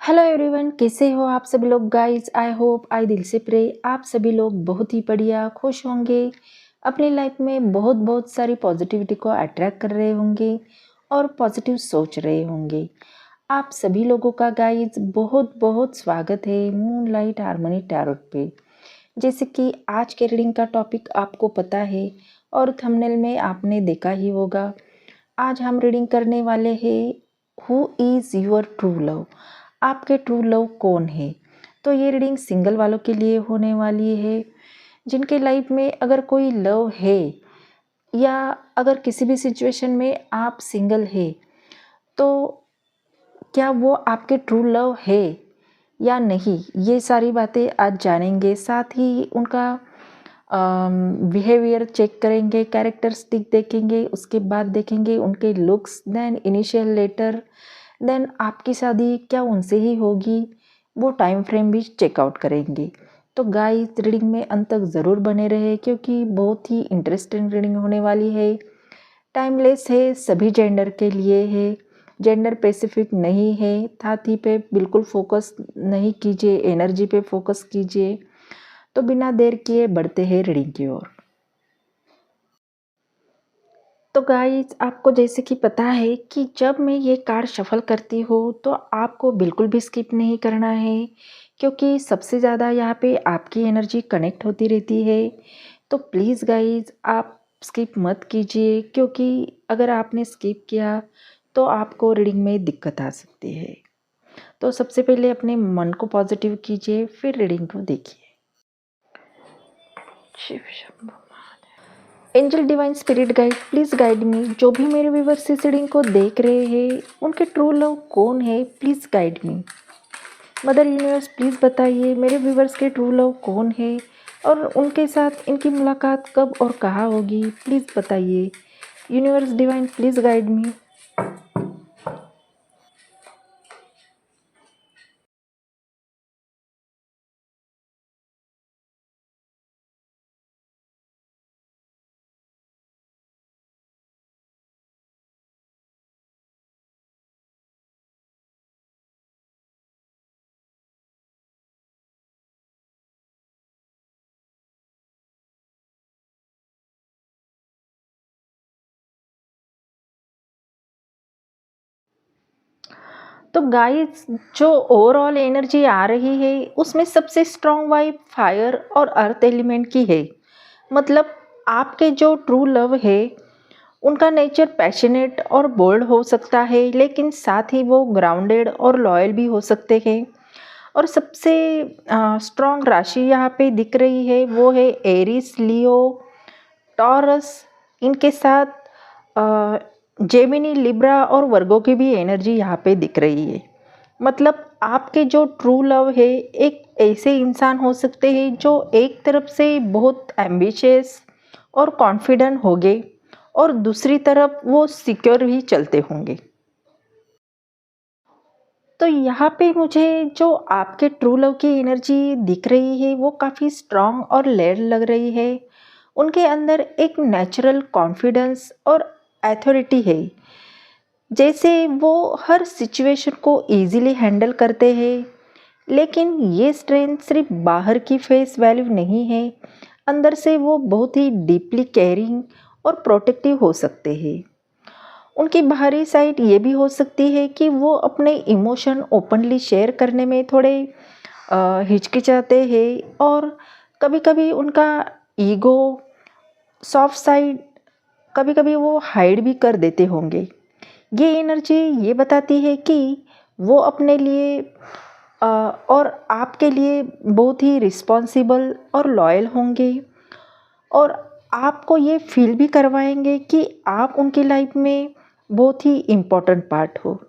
Hello everyone, कैसे हो आप सभी लोग गाइस। आई होप, आई दिल से प्रे आप सभी लोग बहुत ही बढ़िया खुश होंगे, अपनी लाइफ में बहुत बहुत सारी पॉजिटिविटी को अट्रैक्ट कर रहे होंगे और पॉजिटिव सोच रहे होंगे। आप सभी लोगों का गाइस बहुत बहुत स्वागत है मूनलाइट हार्मनी टैरोट पे। जैसे कि आज के रीडिंग का टॉपिक आपको पता है और थंबनेल में आपने देखा ही होगा। आज हम रीडिंग करने वाले हैं who is your true love, आपके ट्रू लव कौन है। तो ये रीडिंग सिंगल वालों के लिए होने वाली है, जिनके लाइफ में अगर कोई लव है या अगर किसी भी सिचुएशन में आप सिंगल है तो क्या वो आपके ट्रू लव है या नहीं, ये सारी बातें आज जानेंगे। साथ ही उनका बिहेवियर चेक करेंगे, कैरेक्टरिस्टिक देखेंगे, उसके बाद देखेंगे उनके looks, then initial letter, then आपकी शादी क्या उनसे ही होगी, वो टाइम फ्रेम भी चेकआउट करेंगे। तो गाइस रीडिंग में अंत तक ज़रूर बने रहे क्योंकि बहुत ही इंटरेस्टिंग रीडिंग होने वाली है। टाइमलेस है, सभी जेंडर के लिए है, जेंडर स्पेसिफिक नहीं है। साथी पे बिल्कुल फोकस नहीं कीजिए, एनर्जी पे फोकस कीजिए। तो बिना देर किए बढ़ते हैं रीडिंग की ओर। तो गाइस आपको जैसे कि पता है कि जब मैं ये कार्ड शफल करती हूँ तो आपको बिल्कुल भी स्किप नहीं करना है, क्योंकि सबसे ज़्यादा यहाँ पे आपकी एनर्जी कनेक्ट होती रहती है। तो प्लीज़ गाइस आप स्किप मत कीजिए, क्योंकि अगर आपने स्किप किया तो आपको रीडिंग में दिक्कत आ सकती है। तो सबसे पहले अपने मन को पॉजिटिव कीजिए, फिर रीडिंग को देखिए। Shiv Shambho. Angel divine spirit guide please guide me. जो भी मेरे व्यूवर्स इस रीडिंग को देख रहे हैं उनके ट्रू लव कौन है, please guide me. Mother universe please बताइए मेरे व्यूवर्स के ट्रू लव कौन है और उनके साथ इनकी मुलाकात कब और कहाँ होगी, प्लीज़ बताइए। यूनिवर्स डिवाइन प्लीज़ गाइड मी। तो गाइस जो ओवरऑल एनर्जी आ रही है उसमें सबसे स्ट्रॉन्ग वाइब फायर और अर्थ एलिमेंट की है। मतलब आपके जो ट्रू लव है उनका नेचर पैशनेट और बोल्ड हो सकता है, लेकिन साथ ही वो ग्राउंडेड और लॉयल भी हो सकते हैं। और सबसे स्ट्रॉन्ग राशि यहाँ पे दिख रही है वो है एरिस, लियो, टॉरस। इनके साथ जेमिनी, लिब्रा और वर्गो की भी एनर्जी यहाँ पे दिख रही है। मतलब आपके जो ट्रू लव है एक ऐसे इंसान हो सकते हैं जो एक तरफ से बहुत एम्बिशियस और कॉन्फिडेंट होंगे और दूसरी तरफ वो सिक्योर भी चलते होंगे। तो यहाँ पे मुझे जो आपके ट्रू लव की एनर्जी दिख रही है वो काफ़ी स्ट्रॉन्ग और लेयर लग रही है। उनके अंदर एक नेचुरल कॉन्फिडेंस और अथॉरिटी है, जैसे वो हर सिचुएशन को इजीली हैंडल करते हैं। लेकिन ये स्ट्रेंथ सिर्फ बाहर की फेस वैल्यू नहीं है, अंदर से वो बहुत ही डीपली केयरिंग और प्रोटेक्टिव हो सकते हैं। उनकी बाहरी साइड ये भी हो सकती है कि वो अपने इमोशन ओपनली शेयर करने में थोड़े हिचकिचाते हैं और कभी कभी उनका ईगो, सॉफ्ट साइड, कभी कभी वो हाइड भी कर देते होंगे। ये एनर्जी ये बताती है कि वो अपने लिए और आपके लिए बहुत ही रिस्पॉन्सिबल और लॉयल होंगे और आपको ये फील भी करवाएंगे कि आप उनकी लाइफ में बहुत ही इम्पोर्टेंट पार्ट हो।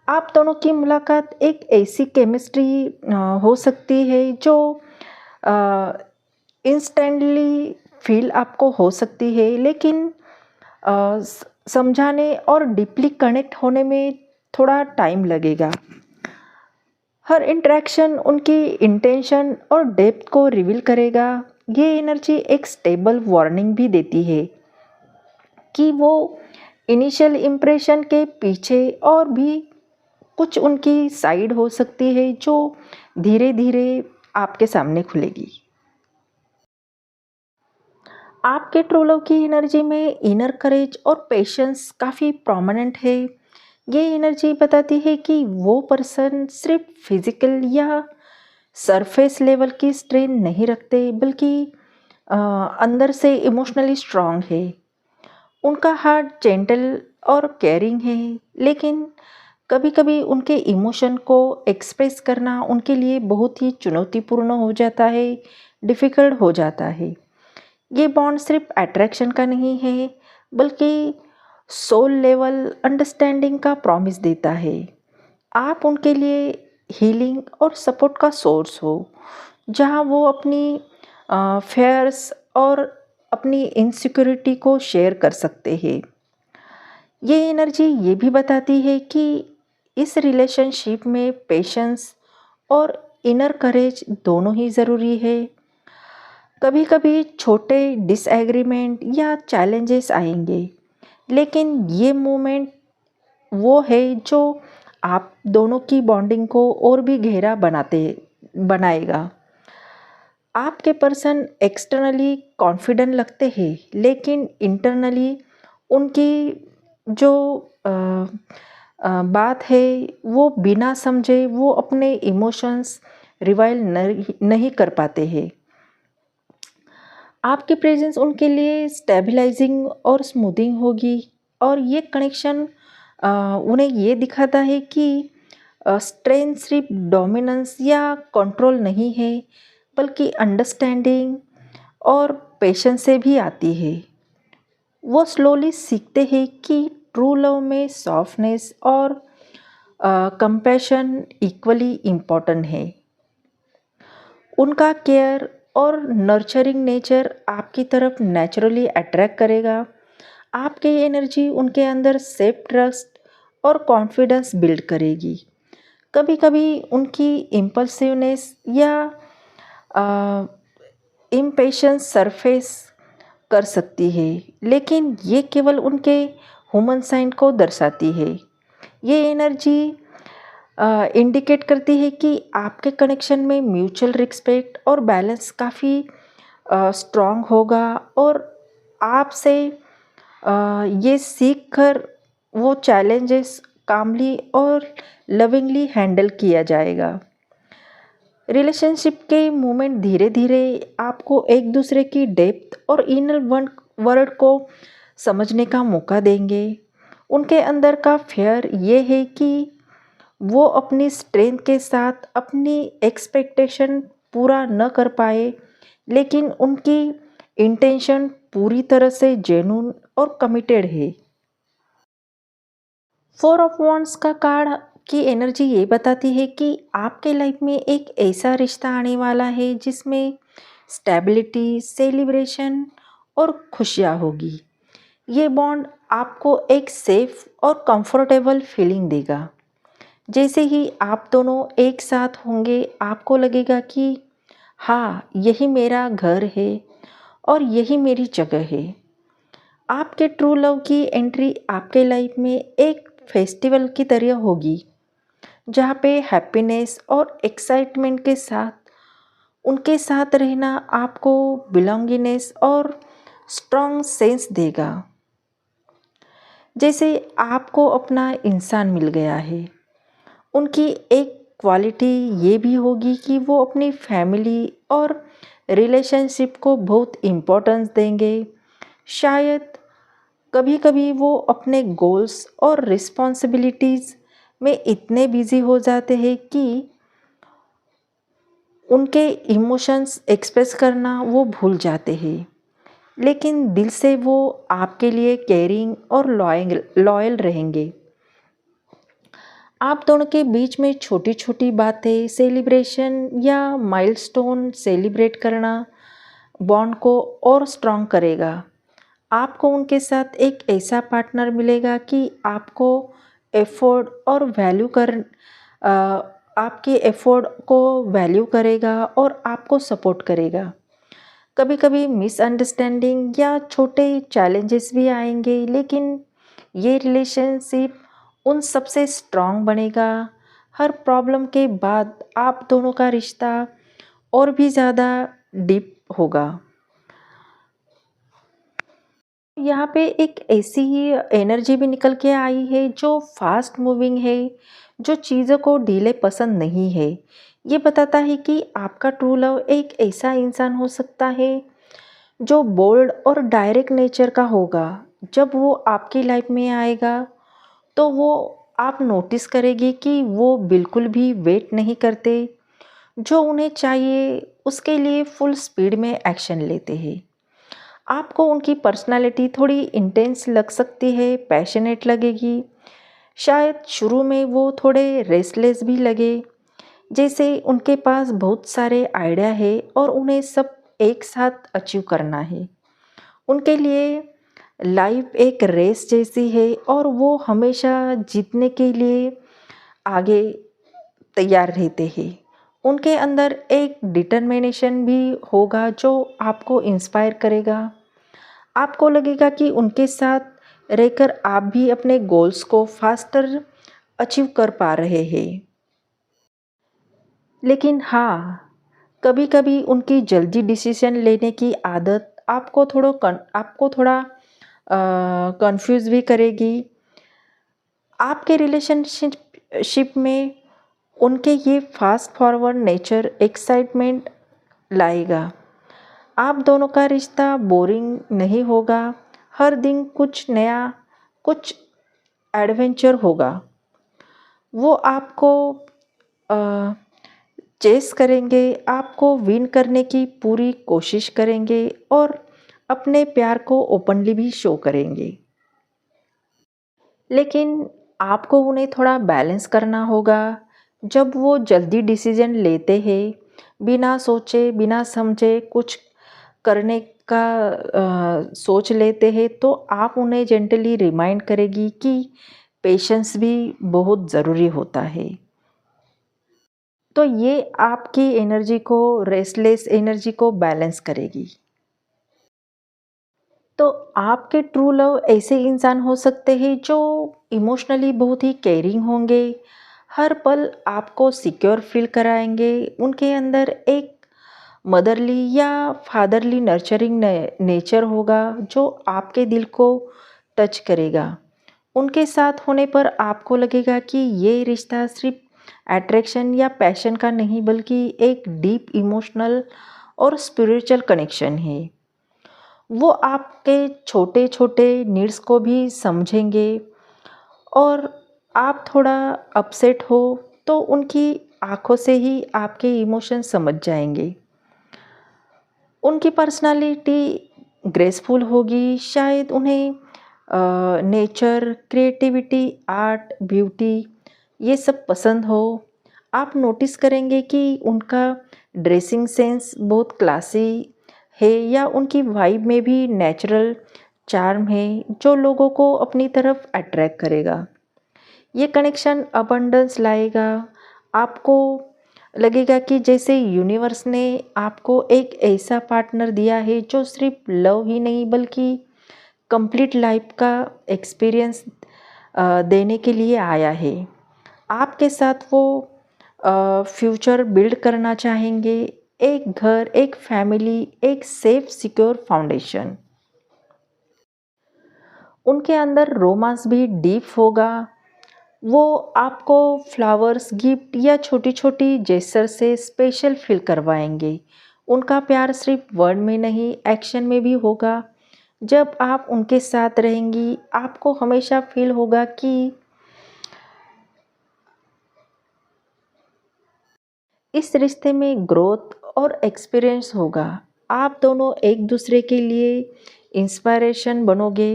आप दोनों की मुलाकात एक ऐसी केमिस्ट्री हो सकती है जो इंस्टेंटली फील आपको हो सकती है, लेकिन समझाने और डीपली कनेक्ट होने में थोड़ा टाइम लगेगा। हर इंटरेक्शन उनकी इंटेंशन और डेप्थ को रिवील करेगा। ये एनर्जी एक स्टेबल वार्निंग भी देती है कि वो इनिशियल इम्प्रेशन के पीछे और भी कुछ उनकी साइड हो सकती है जो धीरे-धीरे आपके सामने खुलेगी। आपके ट्रू लव की एनर्जी में इनर करेज और पेशेंस काफ़ी प्रोमिनेंट है। ये एनर्जी बताती है कि वो पर्सन सिर्फ फिजिकल या सरफेस लेवल की स्ट्रेन नहीं रखते, बल्कि अंदर से इमोशनली स्ट्रांग है। उनका हार्ट जेंटल और केयरिंग है, लेकिन कभी-कभी उनके इमोशन को एक्सप्रेस करना उनके लिए बहुत ही चुनौतीपूर्ण हो जाता है, डिफ़िकल्ट हो जाता है। ये बॉन्ड सिर्फ अट्रैक्शन का नहीं है, बल्कि सोल लेवल अंडरस्टैंडिंग का प्रॉमिस देता है। आप उनके लिए हीलिंग और सपोर्ट का सोर्स हो, जहाँ वो अपनी फेयर्स और अपनी इनसिक्योरिटी को शेयर कर सकते हैं। ये एनर्जी ये भी बताती है कि इस रिलेशनशिप में पेशेंस और इनर करेज दोनों ही ज़रूरी है। कभी-कभी छोटे डिसएग्रीमेंट या चैलेंजेस आएंगे, लेकिन ये मोमेंट वो है जो आप दोनों की बॉन्डिंग को और भी गहरा बनाएगा। आपके पर्सन एक्सटर्नली कॉन्फिडेंट लगते हैं, लेकिन इंटरनली उनकी जो अ, बात है वो बिना समझे वो अपने इमोशंस रिवाइल नहीं कर पाते हैं। आपकी प्रेजेंस उनके लिए स्टेबलाइजिंग और स्मूथिंग होगी, और ये कनेक्शन उन्हें ये दिखाता है कि स्ट्रेंथ सिर्फ डोमिनेंस या कंट्रोल नहीं है, बल्कि अंडरस्टैंडिंग और पेशेंस से भी आती है। वो स्लोली सीखते हैं कि ट्रू लव में सॉफ्टनेस और कंपैशन इक्वली इम्पोर्टेंट है। उनका केयर और नर्चरिंग नेचर आपकी तरफ नेचुरली अट्रैक्ट करेगा। आपकी एनर्जी उनके अंदर सेल्फ ट्रस्ट और कॉन्फिडेंस बिल्ड करेगी। कभी-कभी उनकी इम्पल्सिवनेस या इम्पेशंस सरफेस कर सकती है, लेकिन ये केवल उनके ह्यूमन साइड को दर्शाती है। ये एनर्जी इंडिकेट करती है कि आपके कनेक्शन में म्यूचुअल रिस्पेक्ट और बैलेंस काफ़ी स्ट्रॉन्ग होगा, और आपसे ये सीख कर वो चैलेंजेस कामली और लविंगली हैंडल किया जाएगा। रिलेशनशिप के मोमेंट धीरे धीरे आपको एक दूसरे की डेप्थ और इनर वर्ल्ड को समझने का मौका देंगे। उनके अंदर का फेयर ये है कि वो अपनी स्ट्रेंथ के साथ अपनी एक्सपेक्टेशन पूरा न कर पाए, लेकिन उनकी इंटेंशन पूरी तरह से जेन्युइन और कमिटेड है। फोर ऑफ वॉन्ड्स का कार्ड की एनर्जी ये बताती है कि आपके लाइफ में एक ऐसा रिश्ता आने वाला है जिसमें स्टेबिलिटी, सेलिब्रेशन और खुशियाँ होगी। ये बॉन्ड आपको एक सेफ और कंफर्टेबल फीलिंग देगा। जैसे ही आप दोनों एक साथ होंगे, आपको लगेगा कि हाँ, यही मेरा घर है और यही मेरी जगह है। आपके ट्रू लव की एंट्री आपके लाइफ में एक फेस्टिवल की तरह होगी, जहाँ पे हैप्पीनेस और एक्साइटमेंट के साथ उनके साथ रहना आपको बिलोंगिनेस और स्ट्रॉन्ग सेंस देगा, जैसे आपको अपना इंसान मिल गया है। उनकी एक क्वालिटी ये भी होगी कि वो अपनी फैमिली और रिलेशनशिप को बहुत इम्पोर्टेंस देंगे। शायद कभी-कभी वो अपने गोल्स और रिस्पॉन्सिबिलिटीज़ में इतने बिजी हो जाते हैं कि उनके इमोशंस एक्सप्रेस करना वो भूल जाते हैं, लेकिन दिल से वो आपके लिए केयरिंग और लॉयल रहेंगे। आप दोनों के बीच में छोटी छोटी बातें, सेलिब्रेशन या माइलस्टोन सेलिब्रेट करना बॉन्ड को और स्ट्रॉन्ग करेगा। आपको उनके साथ एक ऐसा पार्टनर मिलेगा कि आपको एफर्ट और वैल्यू कर अ, आपके एफर्ट को वैल्यू करेगा और आपको सपोर्ट करेगा। कभी कभी मिसअंडरस्टैंडिंग या छोटे चैलेंजेस भी आएंगे, लेकिन ये रिलेशनशिप उन सबसे स्ट्रॉन्ग बनेगा। हर प्रॉब्लम के बाद आप दोनों का रिश्ता और भी ज़्यादा डीप होगा। यहाँ पे एक ऐसी ही एनर्जी भी निकल के आई है जो फास्ट मूविंग है, जो चीज़ों को डीले पसंद नहीं है। ये बताता है कि आपका ट्रू लव एक ऐसा इंसान हो सकता है जो बोल्ड और डायरेक्ट नेचर का होगा। जब वो आपकी लाइफ में आएगा तो वो आप नोटिस करेगी कि वो बिल्कुल भी वेट नहीं करते। जो उन्हें चाहिए उसके लिए फुल स्पीड में एक्शन लेते हैं। आपको उनकी पर्सनालिटी थोड़ी इंटेंस लग सकती है, पैशनेट लगेगी। शायद शुरू में वो थोड़े रेस्टलेस भी लगे, जैसे उनके पास बहुत सारे आइडिया है और उन्हें सब एक साथ अचीव करना है। उनके लिए लाइफ एक रेस जैसी है और वो हमेशा जीतने के लिए आगे तैयार रहते हैं। उनके अंदर एक डिटर्मिनेशन भी होगा जो आपको इंस्पायर करेगा। आपको लगेगा कि उनके साथ रहकर आप भी अपने गोल्स को फास्टर अचीव कर पा रहे हैं। लेकिन हाँ, कभी-कभी उनकी जल्दी डिसीजन लेने की आदत आपको थोड़ा कंफ्यूज भी करेगी। आपके रिलेशनशिप में उनके ये फास्ट फॉरवर्ड नेचर एक्साइटमेंट लाएगा। आप दोनों का रिश्ता बोरिंग नहीं होगा। हर दिन कुछ नया, कुछ एडवेंचर होगा। वो आपको चेस करेंगे, आपको विन करने की पूरी कोशिश करेंगे और अपने प्यार को ओपनली भी शो करेंगे। लेकिन आपको उन्हें थोड़ा बैलेंस करना होगा। जब वो जल्दी डिसीजन लेते हैं, बिना सोचे, बिना समझे कुछ करने का सोच लेते हैं, तो आप उन्हें जेंटली रिमाइंड करेगी कि पेशेंस भी बहुत ज़रूरी होता है। तो ये आपकी एनर्जी को, रेस्टलेस एनर्जी को बैलेंस करेगी। तो आपके ट्रू लव ऐसे इंसान हो सकते हैं जो इमोशनली बहुत ही केयरिंग होंगे, हर पल आपको सिक्योर फील कराएंगे। उनके अंदर एक मदरली या फादरली नर्चरिंग नेचर होगा जो आपके दिल को टच करेगा। उनके साथ होने पर आपको लगेगा कि ये रिश्ता सिर्फ अट्रैक्शन या पैशन का नहीं बल्कि एक डीप इमोशनल और स्पिरिचुअल कनेक्शन है। वो आपके छोटे छोटे नीड्स को भी समझेंगे और आप थोड़ा अपसेट हो तो उनकी आंखों से ही आपके इमोशन समझ जाएंगे। उनकी पर्सनालिटी ग्रेसफुल होगी। शायद उन्हें नेचर, क्रिएटिविटी, आर्ट, ब्यूटी ये सब पसंद हो। आप नोटिस करेंगे कि उनका ड्रेसिंग सेंस बहुत क्लासी है या उनकी वाइब में भी नेचुरल चार्म है जो लोगों को अपनी तरफ अट्रैक्ट करेगा। ये कनेक्शन अबंडेंस लाएगा। आपको लगेगा कि जैसे यूनिवर्स ने आपको एक ऐसा पार्टनर दिया है जो सिर्फ लव ही नहीं बल्कि कंप्लीट लाइफ का एक्सपीरियंस देने के लिए आया है। आपके साथ वो फ्यूचर बिल्ड करना चाहेंगे, एक घर, एक फैमिली, एक सेफ सिक्योर फाउंडेशन। उनके अंदर रोमांस भी डीप होगा। वो आपको फ्लावर्स, गिफ्ट या छोटी छोटी जेस्चर से स्पेशल फील करवाएंगे। उनका प्यार सिर्फ वर्ड में नहीं, एक्शन में भी होगा। जब आप उनके साथ रहेंगी आपको हमेशा फील होगा कि इस रिश्ते में ग्रोथ और एक्सपीरियंस होगा। आप दोनों एक दूसरे के लिए इंस्पायरेशन बनोगे।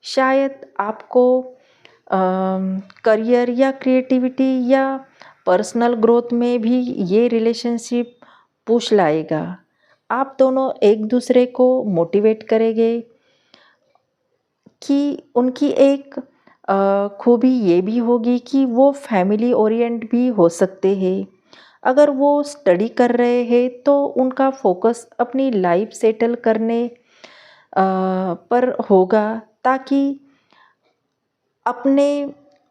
शायद आपको करियर या क्रिएटिविटी या पर्सनल ग्रोथ में भी ये रिलेशनशिप पुश लाएगा। आप दोनों एक दूसरे को मोटिवेट करेंगे। कि उनकी एक खूबी ये भी होगी कि वो फैमिली ओरिएंट भी हो सकते हैं। अगर वो स्टडी कर रहे हैं तो उनका फोकस अपनी लाइफ सेटल करने पर होगा ताकि अपने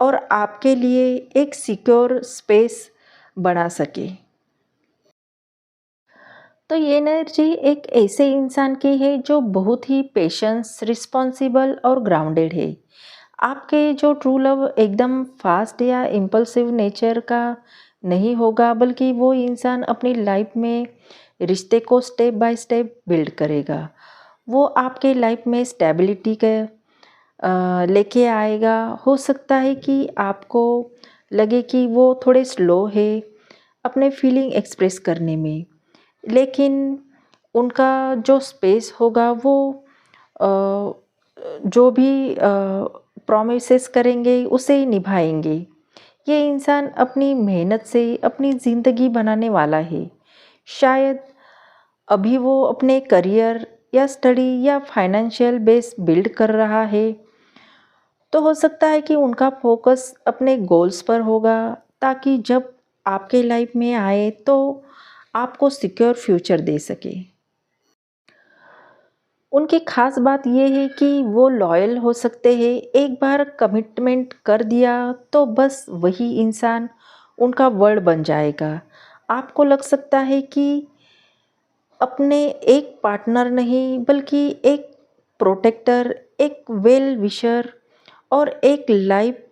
और आपके लिए एक सिक्योर स्पेस बना सके। तो ये एनर्जी एक ऐसे इंसान की है जो बहुत ही पेशेंस, रिस्पॉन्सिबल और ग्राउंडेड है। आपके जो ट्रू लव एकदम फास्ट या इम्पल्सिव नेचर का नहीं होगा, बल्कि वो इंसान अपनी लाइफ में रिश्ते को स्टेप बाय स्टेप बिल्ड करेगा। वो आपके लाइफ में स्टेबिलिटी के लेके आएगा। हो सकता है कि आपको लगे कि वो थोड़े स्लो है अपने फीलिंग एक्सप्रेस करने में, लेकिन उनका जो स्पेस होगा वो अ, जो भी प्रॉमिसेस करेंगे उसे निभाएंगे। ये इंसान अपनी मेहनत से अपनी ज़िंदगी बनाने वाला है। शायद अभी वो अपने करियर या स्टडी या फाइनेंशियल बेस बिल्ड कर रहा है, तो हो सकता है कि उनका फोकस अपने गोल्स पर होगा, ताकि जब आपके लाइफ में आए तो आपको सिक्योर फ्यूचर दे सके। उनकी खास बात ये है कि वो लॉयल हो सकते हैं। एक बार कमिटमेंट कर दिया तो बस वही इंसान उनका वर्ड बन जाएगा। आपको लग सकता है कि अपने एक पार्टनर नहीं, बल्कि एक प्रोटेक्टर, एक वेल विशर और एक लाइफ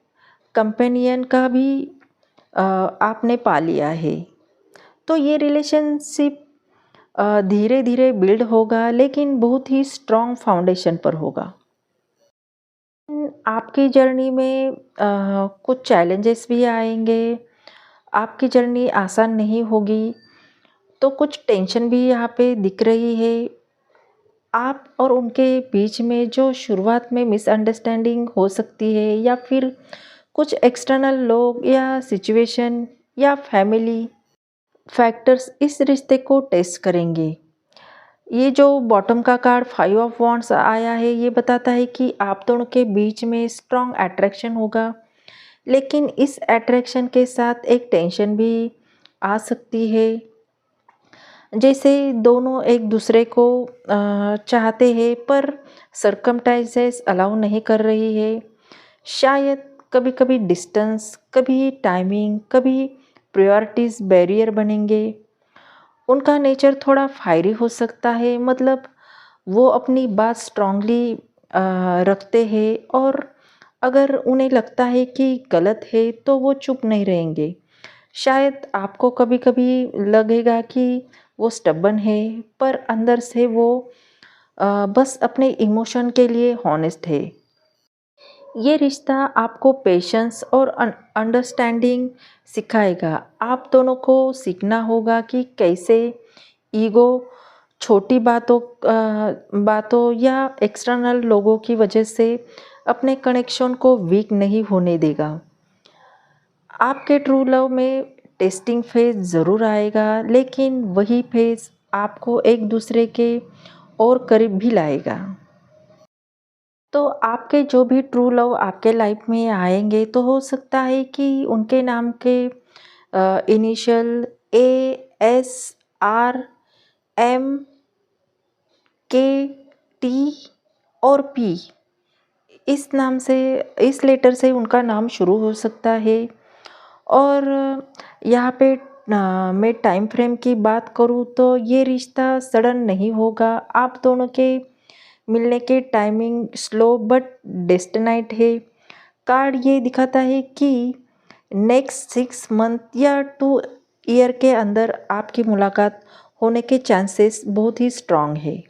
कंपेनियन का भी आपने पा लिया है। तो ये रिलेशनशिप धीरे धीरे बिल्ड होगा, लेकिन बहुत ही स्ट्रॉन्ग फाउंडेशन पर होगा। आपकी जर्नी में कुछ चैलेंजेस भी आएंगे। आपकी जर्नी आसान नहीं होगी, तो कुछ टेंशन भी यहाँ पे दिख रही है। आप और उनके बीच में जो शुरुआत में मिसअंडरस्टैंडिंग हो सकती है, या फिर कुछ एक्सटर्नल लोग या सिचुएशन या फैमिली फैक्टर्स इस रिश्ते को टेस्ट करेंगे। ये जो बॉटम का कार्ड 5 ऑफ वॉन्ड्स आया है, ये बताता है कि आप दोनों के बीच में स्ट्रॉन्ग अट्रैक्शन होगा, लेकिन इस अट्रैक्शन के साथ एक टेंशन भी आ सकती है। जैसे दोनों एक दूसरे को चाहते हैं, पर सर्कमस्टेंसेस अलाउ नहीं कर रही है। शायद कभी कभी डिस्टेंस, कभी टाइमिंग, कभी प्रायोरिटीज़ बैरियर बनेंगे। उनका नेचर थोड़ा फायरी हो सकता है, मतलब वो अपनी बात स्ट्रांगली रखते हैं, और अगर उन्हें लगता है कि गलत है तो वो चुप नहीं रहेंगे। शायद आपको कभी कभी लगेगा कि वो स्टबन है, पर अंदर से वो बस अपने इमोशन के लिए हॉनेस्ट है। ये रिश्ता आपको पेशेंस और अंडरस्टैंडिंग सिखाएगा। आप दोनों को सीखना होगा कि कैसे ईगो छोटी बातों या एक्सटर्नल लोगों की वजह से अपने कनेक्शन को वीक नहीं होने देगा। आपके ट्रू लव में टेस्टिंग फेज ज़रूर आएगा, लेकिन वही फेज आपको एक दूसरे के और करीब भी लाएगा। तो आपके जो भी ट्रू लव आपके लाइफ में आएंगे, तो हो सकता है कि उनके नाम के इनिशियल ASRM KT और P, इस नाम से, इस लेटर से उनका नाम शुरू हो सकता है। और यहाँ पे मैं टाइम फ्रेम की बात करूँ तो ये रिश्ता सडन नहीं होगा। आप दोनों के मिलने के टाइमिंग स्लो बट डेस्टिनाइट है। कार्ड ये दिखाता है कि नेक्स्ट 6 मंथ या 2 ईयर के अंदर आपकी मुलाकात होने के चांसेस बहुत ही स्ट्रांग है।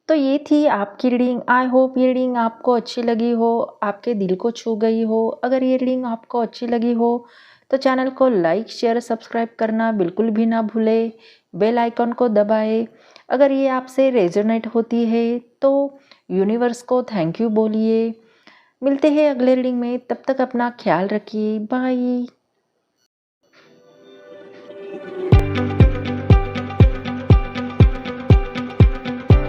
तो ये थी आपकी रीडिंग। आई होप ये रीडिंग आपको अच्छी लगी हो, आपके दिल को छू गई हो। अगर ये रीडिंग आपको अच्छी लगी हो तो चैनल को लाइक, शेयर, सब्सक्राइब करना बिल्कुल भी ना भूले। बेल आइकन को दबाए। अगर ये आपसे रेजोनेट होती है तो यूनिवर्स को थैंक यू बोलिए। मिलते हैं अगले रीडिंग में, तब तक अपना ख्याल रखिए। बाय।